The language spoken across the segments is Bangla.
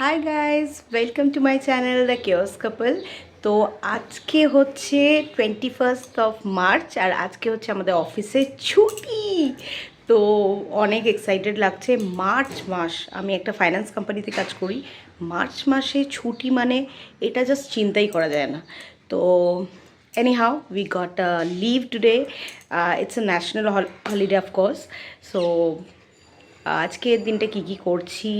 High guys, welcome to my channel the chaos couple. তো আজকে হচ্ছে 21 মার্চ আর আজকে হচ্ছে আমাদের অফিসে ছুটি। তো অনেক এক্সাইটেড লাগছে। মার্চ মাস, আমি একটা ফাইন্যান্স কোম্পানিতে কাজ করি। মার্চ মাসে ছুটি মানে এটা জাস্ট চিন্তাই করা যায় না। তো anyhow we got a leave today. It's a national holiday of course. So আজকের দিনটা কি কি করছি,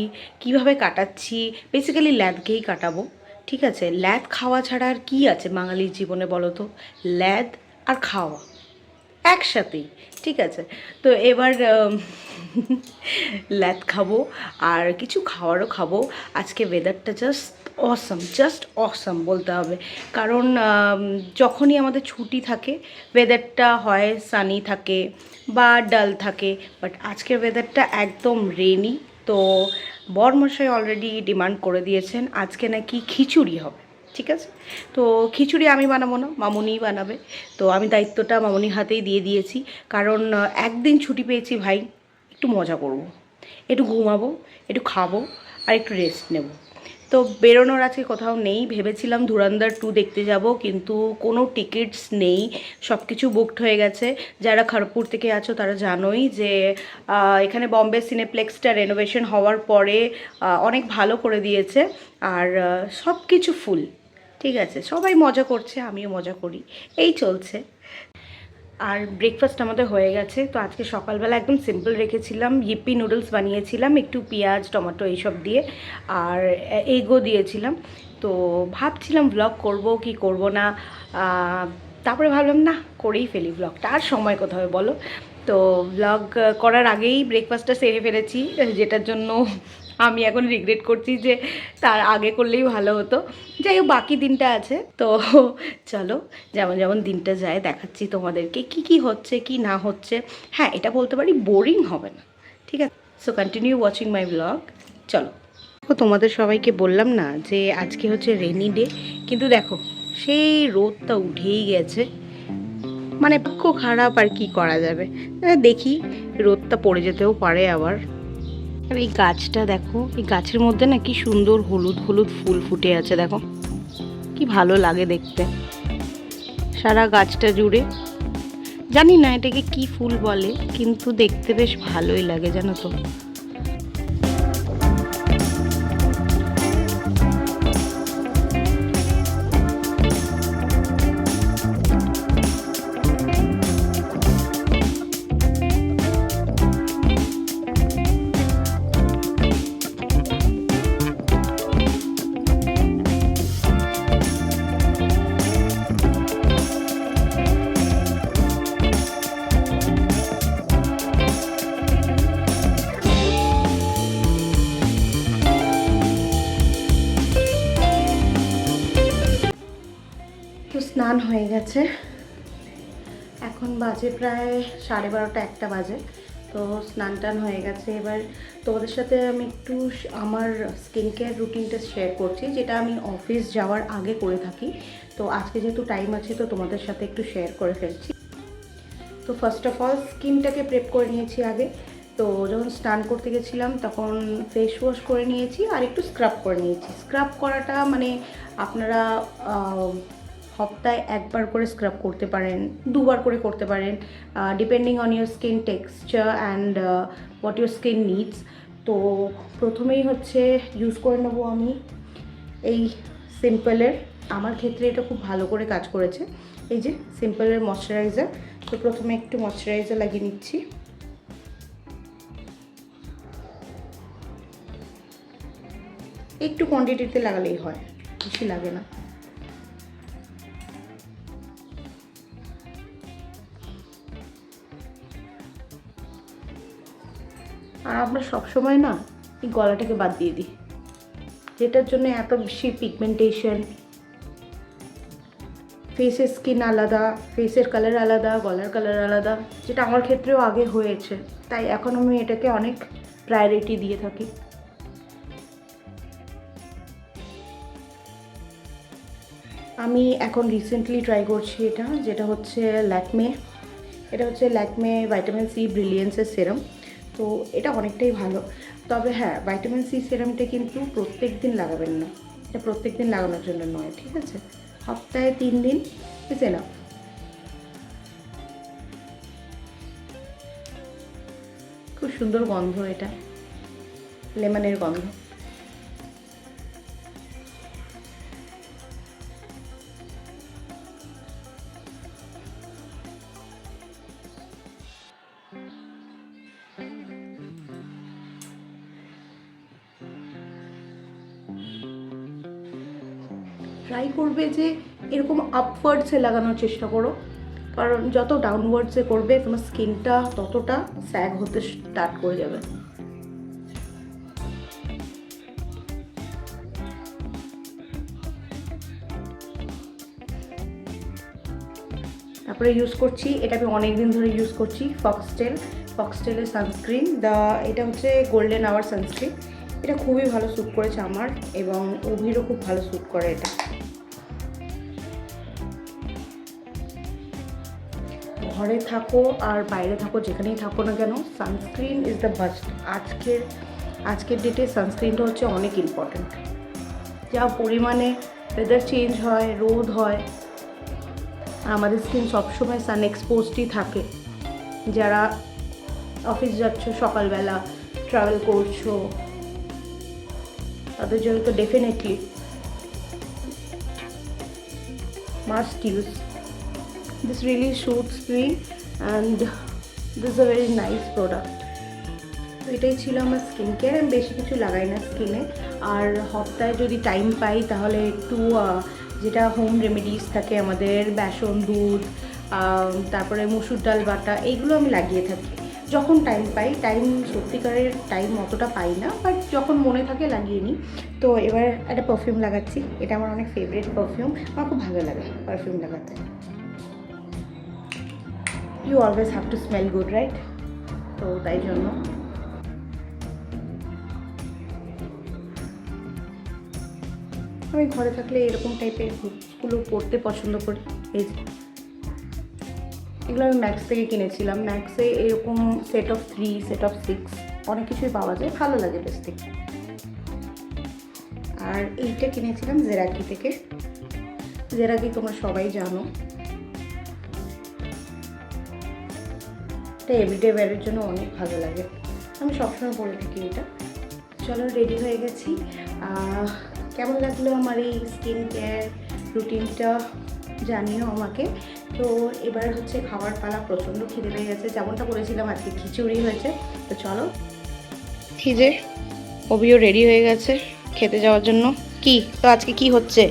কিভাবে কাটাচ্ছি, বেসিক্যালি ল্যাদকেই কাটাবো। ঠিক আছে, ল্যাদ খাওয়া ছাড়া আর কী আছে বাঙালির জীবনে বলো তো? ল্যাদ আর খাওয়া একসাথেই। ঠিক আছে, তো এবার ল্যাদ খাবো আর কিছু খাওয়ারও খাবো। আজকে ওয়েদারটা জাস্ট অসম বলতে হবে। কারণ যখনই আমাদের ছুটি থাকে ওয়েদারটা হয় সানি থাকে বা ডাল থাকে, বাট আজকের ওয়েদারটা একদম রেনি। তো বরমশাই অলরেডি ডিমান্ড করে দিয়েছেন আজকে নাকি খিচুড়ি হবে। ঠিক আছে, তো খিচুড়ি আমি বানাবো না, মামুনিই বানাবে। তো আমি দায়িত্বটা মামুনির হাতেই দিয়ে দিয়েছি। কারণ একদিন ছুটি পেয়েছি ভাই, একটু মজা করব, একটু ঘুমাবো, একটু খাবো আর একটু রেস্ট নেব। তো বেরোনোর আজকে কোথাও নেই। ভেবেছিলাম ধুরন্ধর 2 দেখতে যাব, কিন্তু কোনো টিকিটস নেই, সব কিছু বুকড হয়ে গেছে। যারা খড়গপুর থেকে আছো তারা জানোই যে এখানে বম্বে সিনেপ্লেক্সটা রেনোভেশন হওয়ার পরে অনেক ভালো করে দিয়েছে আর সব কিছু ফুল। ঠিক আছে, সবাই মজা করছে, আমিও মজা করি, এই চলছে। আর ব্রেকফাস্ট আমাদের হয়ে গেছে। তো আজকে সকালবেলা একদম সিম্পল রেখেছিলাম, ইপ্পি নুডলস বানিয়েছিলাম একটু পেঁয়াজ টমেটো এইসব দিয়ে, আর এগও দিয়েছিলাম। তো ভাবছিলাম ব্লগ করব কি করব না, তারপরে ভাবলাম না, করেই ফেলি ব্লগটা, আর সময় কোথাও বলো। তো ব্লগ করার আগেই ব্রেকফাস্টটা সেরে ফেলেছি, যেটার জন্য আমি এখন রিগ্রেট করছি যে তার আগে করলেই ভালো হতো। যাই হোক, বাকি দিনটা আছে। তো চলো, যেমন যেমন দিনটা যায় দেখাচ্ছি তোমাদেরকে কি কি হচ্ছে কি না হচ্ছে। হ্যাঁ, এটা বলতে পারি বোরিং হবে না। ঠিক আছে, so continue watching my blog. চলো। তোমাদের সবাইকে বললাম না যে আজকে হচ্ছে রেনি ডে, কিন্তু দেখো সেই রোদটা উঠেই গেছে। মানে ভাগ্য খারাপ, আর কি করা যাবে। দেখি, রোদটা পড়ে যেতেও পারে আবার। আর এই গাছটা দেখো, এই গাছের মধ্যে না কি সুন্দর হলুদ হলুদ ফুল ফুটে আছে, দেখো কি ভালো লাগে দেখতে সারা গাছটা জুড়ে। জানি না এটাকে কি ফুল বলে, কিন্তু দেখতে বেশ ভালোই লাগে জানো তো। তো স্নান হয়ে গেছে, এখন বাজে প্রায় 12:30 1টা বাজে। তো স্নান টান হয়ে গেছে। এবার তোমাদের সাথে আমি একটু আমার স্কিন কেয়ার রুটিনটা শেয়ার করছি, যেটা আমি অফিস যাওয়ার আগে করে থাকি। তো আজকে যেহেতু টাইম আছে, তো তোমাদের সাথে একটু শেয়ার করে ফেলছি। তো ফার্স্ট অফ অল স্কিনটাকে প্রেপ করে নিয়েছি আগে। তো যখন স্নান করতে গেছিলাম তখন ফেস ওয়াশ করে নিয়েছি আর একটু স্ক্রাব করে নিয়েছি। স্ক্রাব করাটা মানে আপনারা সপ্তাহে একবার করে স্ক্রাব করতে পারেন, দুবার করে করতে পারেন, depending on your skin texture and what your skin needs. তো প্রথমেই হচ্ছে ইউজ করে নেবো আমি এই সিম্পলের। আমার ক্ষেত্রে এটা খুব ভালো করে কাজ করেছে, এই যে সিম্পলের ময়শ্চারাইজার। তো প্রথমে একটু ময়শ্চারাইজার লাগিয়ে নিচ্ছি। একটু কোয়ান্টিটিতে লাগালেই হয়, বেশি লাগে না। আর আমরা সবসময় না এই গলাটাকে বাদ দিয়ে দিই, যেটার জন্য এত বেশি পিগমেন্টেশন। ফেসের স্কিন আলাদা, ফেসের কালার আলাদা, গলার কালার আলাদা, যেটা আমার ক্ষেত্রেও আগে হয়েছে। তাই এখন আমি এটাকে অনেক প্রায়োরিটি দিয়ে থাকি। আমি এখন রিসেন্টলি ট্রাই করছি এটা, যেটা হচ্ছে ল্যাকমে। এটা হচ্ছে ল্যাকমে ভিটামিন সি ব্রিলিয়েন্সের সেরাম। তো এটা অনেকটাই ভালো। তবে হ্যাঁ, ভাইটামিন সি সিরামটা কিন্তু প্রত্যেক দিন লাগাবেন না, এটা প্রত্যেক দিন লাগানোর জন্য নয়, ঠিক আছে? সপ্তাহে 3 দিন বুঝে না। খুব সুন্দর গন্ধ, এটা লেমনের গন্ধ। ট্রাই করবে যে এরকম আপওয়ার্ডসে লাগানোর চেষ্টা করো, কারণ যত ডাউনওয়ার্ডসে করবে তোমার স্কিনটা ততটা স্যাগ হতে স্টার্ট করে যাবে। তারপরে ইউজ করছি, এটা আমি অনেক দিন ধরে ইউজ করছি, ফক্সটেলের সানস্ক্রিন। এটা হচ্ছে গোল্ডেন আওয়ার সানস্ক্রিন। এটা খুবই ভালো স্যুট করেছে আমার, এবং অভিরও খুব ভালো স্যুট করে এটা। ঘরে থাকো আর বাইরে থাকো, যেখানেই থাকো না কেন, সানস্ক্রিন ইজ দ্য মাস্ট। আজকের ডেটে সানস্ক্রিনটা হচ্ছে অনেক ইম্পর্ট্যান্ট। যা পরিমাণে ওয়েদার চেঞ্জ হয়, রোদ হয়, আমাদের স্কিন সবসময় সান এক্সপোজডই থাকে। যারা অফিস যাচ্ছ সকালবেলা, ট্রাভেল করছো, তাদের জন্য তো definitely must use. This really suits me and this is a very nice product. তো এটাই ছিল আমার স্কিন কেয়ার। আমি বেশি কিছু লাগাই না স্কিনে, আর সপ্তাহে যদি টাইম পাই তাহলে একটু যেটা হোম রেমেডিস থাকে আমাদের, বেসন, দুধ, তারপরে মসুর ডাল বাটা, এইগুলো আমি লাগিয়ে থাকি যখন টাইম পাই। সত্যিকারের টাইম অতটা পাই না, বাট যখন মনে থাকে লাগিয়ে নিই। তো এবার একটা পারফিউম লাগাচ্ছি, এটা আমার অনেক ফেভারিট পারফিউম, আমার খুব ভালো লাগে পারফিউম লাগাতে। You always have to smell good, right? তো তাই জন্য আমি ঘরে থাকলে এরকম টাইপের বুকসগুলো পড়তে পছন্দ করি। এগুলো আমি ম্যাক্স থেকে কিনেছিলাম। ম্যাক্সে এরকম সেট অফ 3, সেট অফ 6 অনেক কিছুই পাওয়া যায়, ভালো লাগে বেশ দেখতে। আর এইটা কিনেছিলাম জেরাকি থেকে। জেরাকি তোমরা সবাই জানো, এটা এভরিডে ওয়্যারের জন্য অনেক ভালো লাগে, আমি সবসময় পরে থাকি এটা। চলো, রেডি হয়ে গেছি। কেমন লাগলো আমার এই স্কিন কেয়ার রুটিনটা জানিও আমাকে। তো এবার হচ্ছে খাবার পালা, প্রচণ্ড খিদে পেয়ে গেছে। যেমনটা বলেছিলাম আজকে খিচুড়ি হয়েছে, তো চলো। যে অভিও রেডি হয়ে গেছে খেতে যাওয়ার জন্য। কি তো আজকে কি হচ্ছে?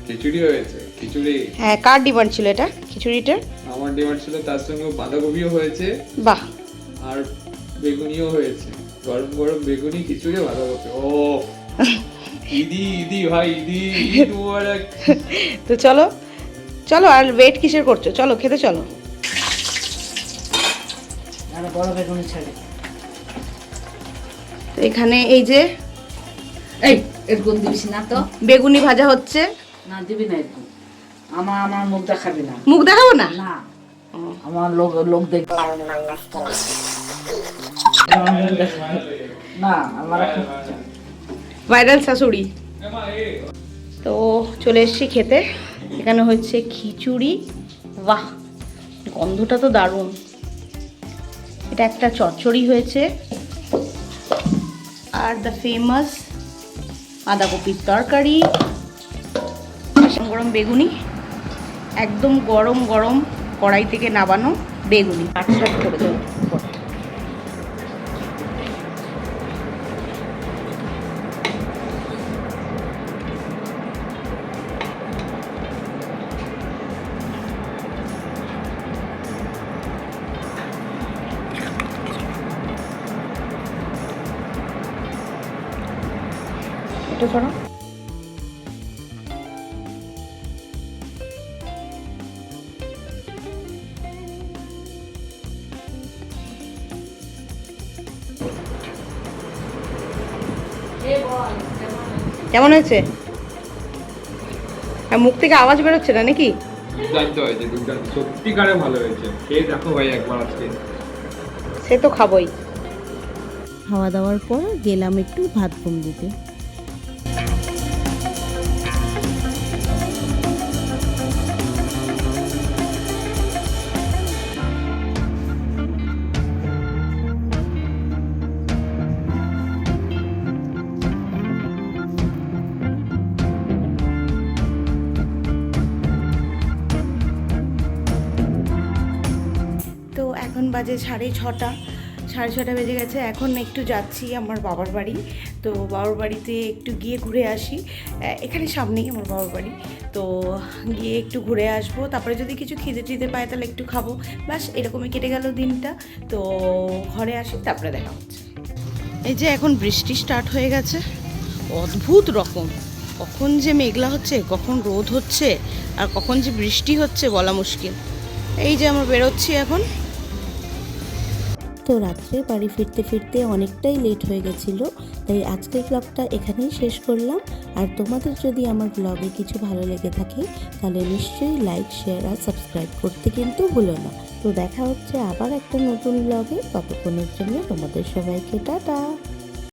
খিচুড়ি হয়েছে। খিচুড়ি, হ্যাঁ, কার ডিমান্ড ছিল এটা খিচুড়িটা? আমার ডিমান্ড ছিল, তার সঙ্গে বাঁধাকপিও হয়েছে। বাহ। আর বেগুনিও হয়েছে, গরম গরম বেগুনি, খিচুড়ি, বাঁধাকপি। ও ইদি ভাই, ঈদ মোবারক। তো চলো চলো, আর ওয়েট কিসের করছো? চলো খেতে চলো। বড় বেগুনি ছেড়ে তো এখানে এই যে না তো বেগুনি ভাজা হচ্ছে। না দিবি না, আমার মুখ দেখাবি না। মুখ দেখাবো না? না, আমার লোক দেখবে না, আমার ভাইরাল শাশুড়ি। তো চলে এসেছি খেতে। এখানে হচ্ছে খিচুড়ি। বাহ, গন্ধটা তো দারুণ। এটা একটা চচ্চড়ি হয়েছে, আর দ্য ফেমাস বাঁধাকপির তরকারি, গরম বেগুনি, একদম গরম গরম কড়াই থেকে নাবানো বেগুনি পাটসাট করে দেবো। এটা ধরো। কেমন হয়েছে? মুখ থেকে আওয়াজ বেরোচ্ছে না নাকি? দুর্দান্ত হয়েছে, দুর্দান্ত, সত্যিকারে ভালো হয়েছে। খেয়ে দেখো ভাই একবার আজকে। সে তো খাবোই। খাওয়া দাওয়ার পর গেলাম একটু ভাত ঘুম দিতে। তো এখন বাজে 6:30 বেজে গেছে। এখন একটু যাচ্ছি আমার বাবার বাড়ি। তো বাবার বাড়িতে একটু গিয়ে ঘুরে আসি। এখানে সামনেই আমার বাবার বাড়ি। তো গিয়ে একটু ঘুরে আসবো, তারপরে যদি কিছু খিদে পায় তাহলে একটু খাবো। ব্যাস এরকমই কেটে গেল দিনটা। তো ঘরে আসি, তারপরে দেখা হচ্ছে। এই যে এখন বৃষ্টি স্টার্ট হয়ে গেছে, অদ্ভুত রকম। কখন যে মেঘলা হচ্ছে, কখন রোদ হচ্ছে, আর কখন যে বৃষ্টি হচ্ছে বলা মুশকিল। এই যে আমরা বেরোচ্ছি এখন। তো রাত্রে বাড়ি ফিরতে ফিরতে অনেকটাই লেট হয়ে গেছিলো, তাই আজকের ব্লগটা এখানেই শেষ করলাম। আর তোমাদের যদি আমার ব্লগে কিছু ভালো লেগে থাকে তাহলে নিশ্চয়ই লাইক, শেয়ার আর সাবস্ক্রাইব করতে কিন্তু ভুলো না। তো দেখা হচ্ছে আবার একটা নতুন ব্লগে। ততক্ষণের জন্য তোমাদের সবাইকে টাটা।